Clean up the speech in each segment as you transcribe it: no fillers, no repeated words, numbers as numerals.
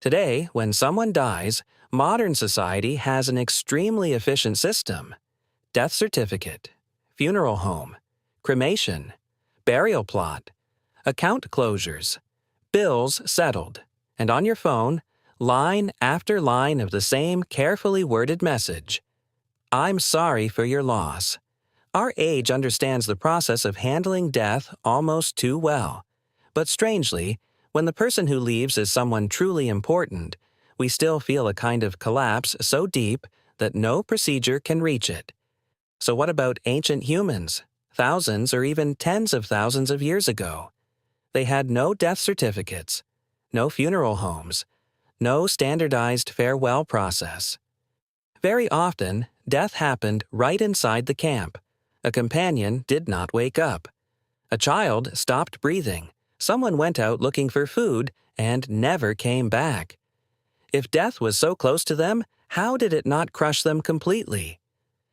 Today, when someone dies, modern society has an extremely efficient system. Death certificate, funeral home, cremation, burial plot, account closures, bills settled, and on your phone, line after line of the same carefully worded message. I'm sorry for your loss. Our age understands the process of handling death almost too well. But strangely, when the person who leaves is someone truly important, we still feel a kind of collapse so deep that no procedure can reach it. So what about ancient humans, thousands or even tens of thousands of years ago? They had no death certificates, no funeral homes, no standardized farewell process. Very often, death happened right inside the camp. A companion did not wake up. A child stopped breathing. Someone went out looking for food and never came back. If death was so close to them, how did it not crush them completely?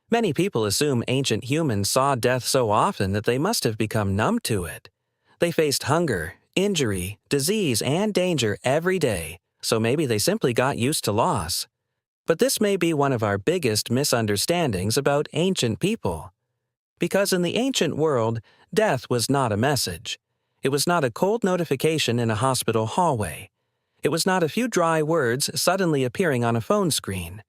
Many people assume ancient humans saw death so often that they must have become numb to it. They faced hunger, injury, disease, and danger every day, so maybe they simply got used to loss. But this may be one of our biggest misunderstandings about ancient people. Because in the ancient world, death was not a message. It was not a cold notification in a hospital hallway. It was not a few dry words suddenly appearing on a phone screen.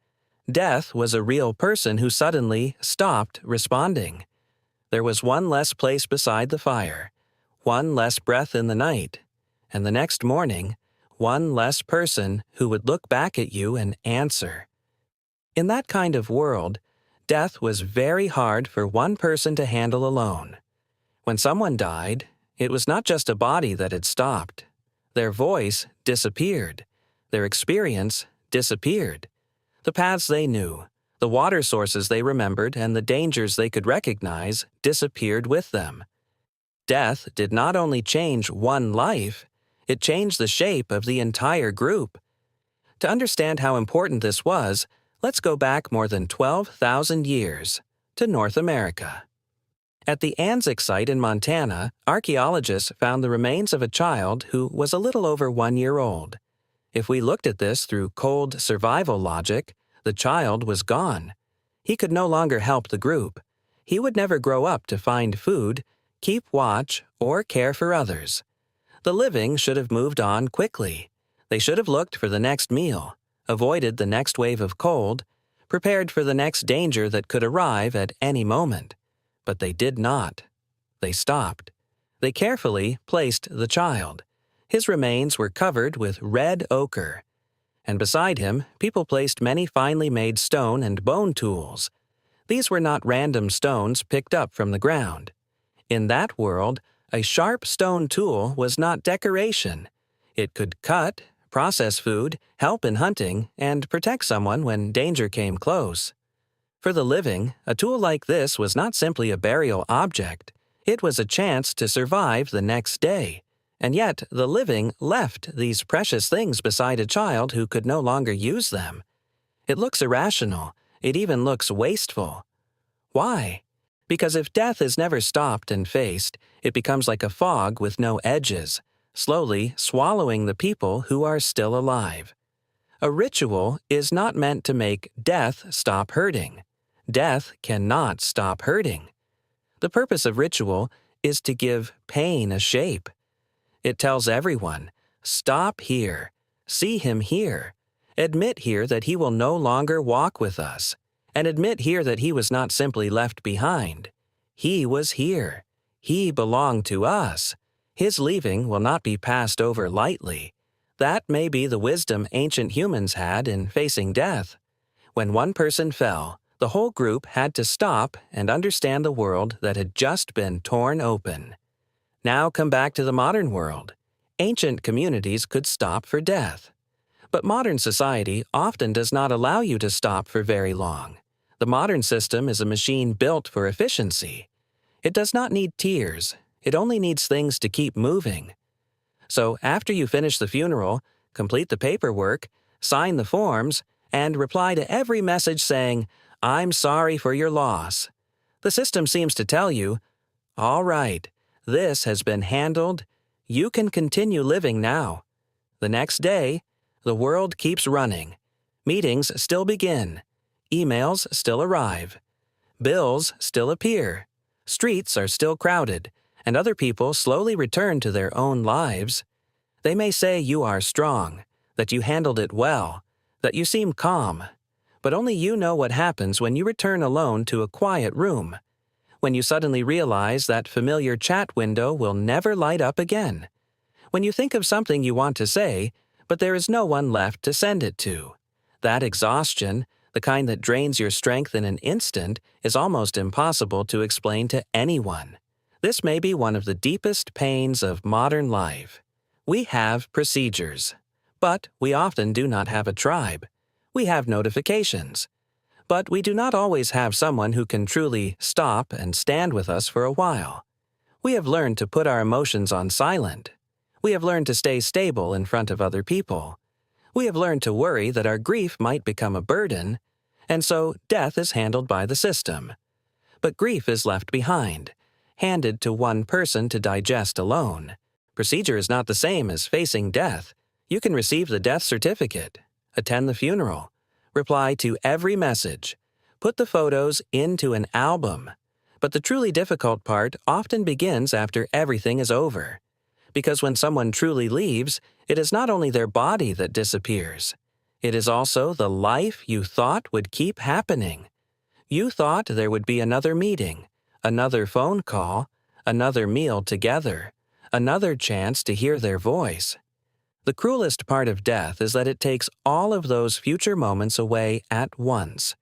Death was a real person who suddenly stopped responding. There was one less place beside the fire, one less breath in the night, and the next morning, one less person who would look back at you and answer. In that kind of world, death was very hard for one person to handle alone. When someone died, it was not just a body that had stopped. Their voice disappeared. Their experience disappeared. The paths they knew, the water sources they remembered, and the dangers they could recognize disappeared with them. Death did not only change one life, it changed the shape of the entire group. To understand how important this was, let's go back more than 12,000 years to North America. At the Anzac site in Montana, archaeologists found the remains of a child who was a little over 1 year old. If we looked at this through cold survival logic, the child was gone. He could no longer help the group. He would never grow up to find food, keep watch, or care for others. The living should have moved on quickly. They should have looked for the next meal, avoided the next wave of cold, prepared for the next danger that could arrive at any moment. But they did not. They stopped. They carefully placed the child. His remains were covered with red ochre. And beside him, people placed many finely made stone and bone tools. These were not random stones picked up from the ground. In that world, a sharp stone tool was not decoration. It could cut, process food, help in hunting, and protect someone when danger came close. For the living, a tool like this was not simply a burial object. It was a chance to survive the next day. And yet, the living left these precious things beside a child who could no longer use them. It looks irrational. It even looks wasteful. Why? Because if death is never stopped and faced, it becomes like a fog with no edges, slowly swallowing the people who are still alive. A ritual is not meant to make death stop hurting. Death cannot stop hurting. The purpose of ritual is to give pain a shape. It tells everyone, stop here, see him here, admit here that he will no longer walk with us, and admit here that he was not simply left behind. He was here. He belonged to us. His leaving will not be passed over lightly. That may be the wisdom ancient humans had in facing death. When one person fell, the whole group had to stop and understand the world that had just been torn open. Now come back to the modern world. Ancient communities could stop for death. But modern society often does not allow you to stop for very long. The modern system is a machine built for efficiency. It does not need tears. It only needs things to keep moving. So after you finish the funeral, complete the paperwork, sign the forms, and reply to every message saying, I'm sorry for your loss. The system seems to tell you, all right, this has been handled. You can continue living now. The next day, The world keeps running. Meetings still begin. Emails still arrive. Bills still appear. Streets are still crowded, and other people slowly return to their own lives. They may say you are strong, that you handled it well, that you seem calm, but only you know what happens when you return alone to a quiet room, when you suddenly realize that familiar chat window will never light up again, when you think of something you want to say, but there is no one left to send it to. That exhaustion, the kind that drains your strength in an instant, is almost impossible to explain to anyone. This may be one of the deepest pains of modern life. We have procedures, but we often do not have a tribe. We have notifications, but we do not always have someone who can truly stop and stand with us for a while. We have learned to put our emotions on silent. We have learned to stay stable in front of other people. We have learned to worry that our grief might become a burden, and so death is handled by the system. But grief is left behind, handed to one person to digest alone. Procedure is not the same as facing death. You can receive the death certificate, attend the funeral, reply to every message, put the photos into an album. But the truly difficult part often begins after everything is over. Because when someone truly leaves, it is not only their body that disappears. It is also the life you thought would keep happening. You thought there would be another meeting, another phone call, another meal together, another chance to hear their voice. The cruelest part of death is that it takes all of those future moments away at once.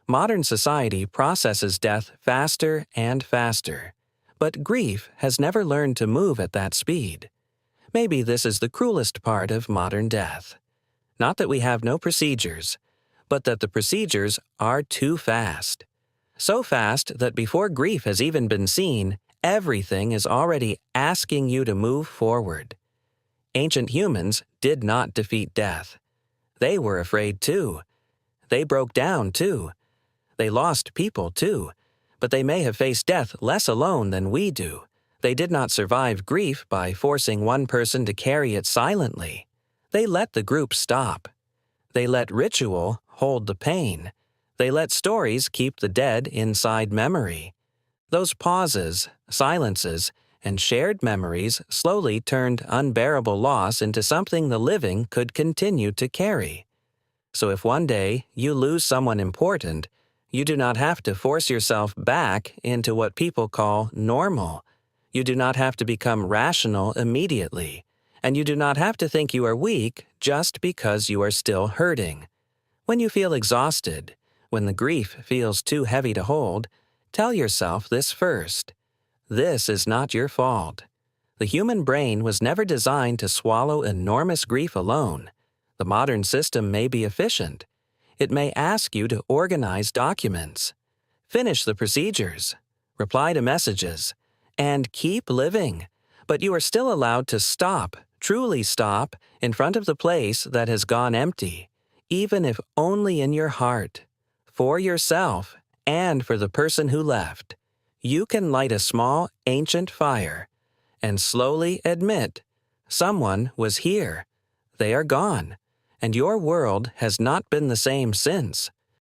Modern society processes death faster and faster, but grief has never learned to move at that speed. Maybe this is the cruelest part of modern death. Not that we have no procedures, but that the procedures are too fast. So fast that before grief has even been seen, everything is already asking you to move forward. Ancient humans did not defeat death. They were afraid too. They broke down too. They lost people too. But they may have faced death less alone than we do. They did not survive grief by forcing one person to carry it silently. They let the group stop. They let ritual hold the pain. They let stories keep the dead inside memory. Those pauses, silences, and shared memories slowly turned unbearable loss into something the living could continue to carry. So if one day you lose someone important, you do not have to force yourself back into what people call normal. You do not have to become rational immediately, and you do not have to think you are weak just because you are still hurting. When you feel exhausted, when the grief feels too heavy to hold, tell yourself this first. This is not your fault. The human brain was never designed to swallow enormous grief alone. The modern system may be efficient. It may ask you to organize documents, finish the procedures, reply to messages, and keep living. But you are still allowed to stop, truly stop, in front of the place that has gone empty, even if only in your heart, for yourself and for the person who left. You can light a small, ancient fire and slowly admit, someone was here. They are gone, and your world has not been the same since.